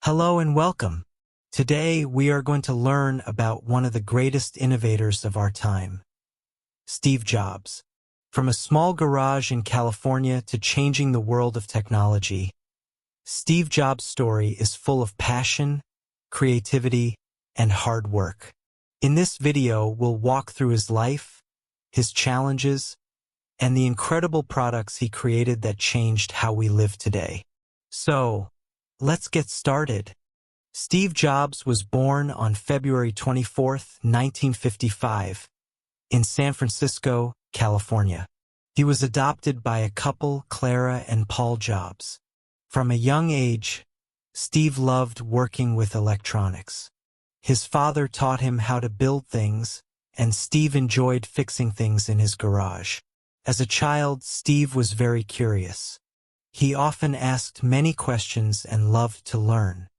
Hello and welcome. Today we are going to learn about one of the greatest innovators of our time, Steve Jobs. From a small garage in California to changing the world of technology, Steve Jobs' story is full of passion, creativity, and hard work. In this video, we'll walk through his life, his challenges, and the incredible products he created that changed how we live today. So, let's get started. Steve Jobs was born on February 24, 1955, in San Francisco, California. He was adopted by a couple, Clara and Paul Jobs. From a young age, Steve loved working with electronics. His father taught him how to build things, and Steve enjoyed fixing things in his garage. As a child, Steve was very curious. He often asked many questions and loved to learn.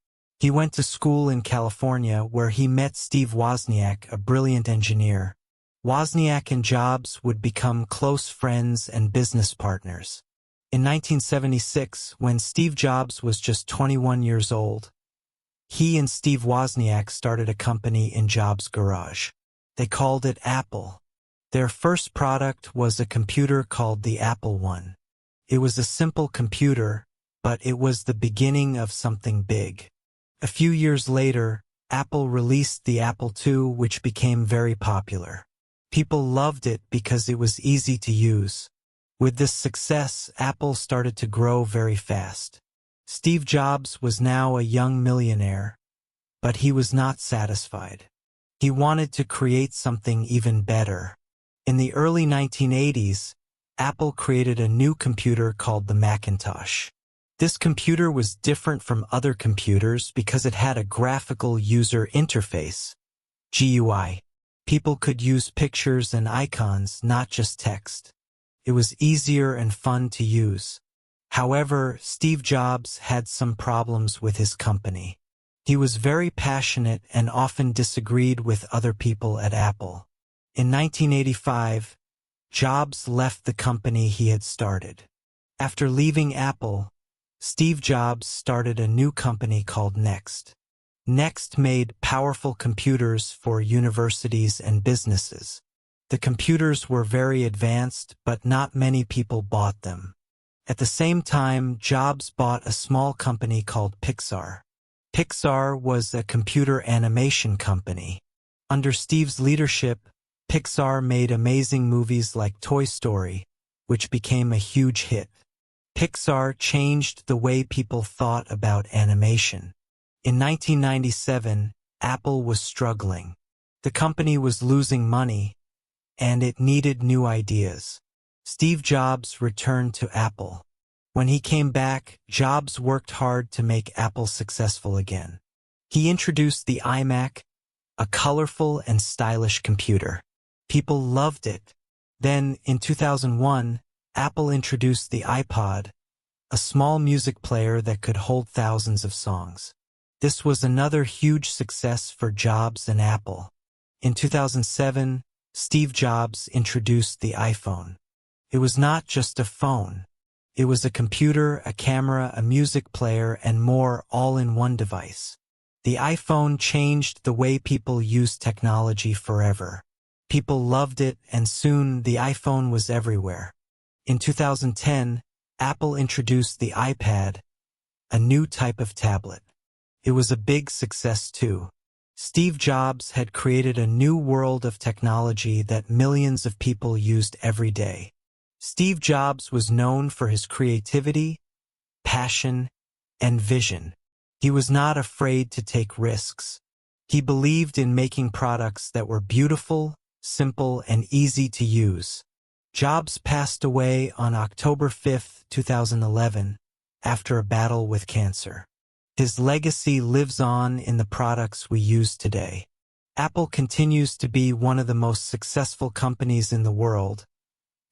He went to school in California where he met Steve Wozniak, a brilliant engineer. Wozniak and Jobs would become close friends and business partners. In 1976, when Steve Jobs was just 21 years old, he and Steve Wozniak started a company in Jobs' garage. They called it Apple. Their first product was a computer called the Apple I. It was a simple computer, but it was the beginning of something big. A few years later, Apple released the Apple II, which became very popular. People loved it because it was easy to use. With this success, Apple started to grow very fast. Steve Jobs was now a young millionaire, but he was not satisfied. He wanted to create something even better. In the early 1980s, Apple created a new computer called the Macintosh. This computer was different from other computers because it had a graphical user interface, GUI. People could use pictures and icons, not just text. It was easier and fun to use. However, Steve Jobs had some problems with his company. He was very passionate and often disagreed with other people at Apple. In 1985, Jobs left the company he had started. After leaving Apple, Steve Jobs started a new company called Next. Next made powerful computers for universities and businesses. The computers were very advanced, but not many people bought them. At the same time, Jobs bought a small company called Pixar. Pixar was a computer animation company. Under Steve's leadership, Pixar made amazing movies like Toy Story, which became a huge hit. Pixar changed the way people thought about animation. In 1997, Apple was struggling. The company was losing money, and it needed new ideas. Steve Jobs returned to Apple. When he came back, Jobs worked hard to make Apple successful again. He introduced the iMac, a colorful and stylish computer. People loved it. Then, in 2001, Apple introduced the iPod, a small music player that could hold thousands of songs. This was another huge success for Jobs and Apple. In 2007, Steve Jobs introduced the iPhone. It was not just a phone. It was a computer, a camera, a music player, and more all in one device. The iPhone changed the way people use technology forever. People loved it, and soon the iPhone was everywhere. In 2010, Apple introduced the iPad, a new type of tablet. It was a big success too. Steve Jobs had created a new world of technology that millions of people used every day. Steve Jobs was known for his creativity, passion, and vision. He was not afraid to take risks. He believed in making products that were beautiful, simple, and easy to use. Jobs passed away on October 5, 2011, after a battle with cancer. His legacy lives on in the products we use today. Apple continues to be one of the most successful companies in the world,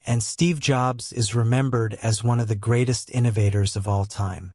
and Steve Jobs is remembered as one of the greatest innovators of all time.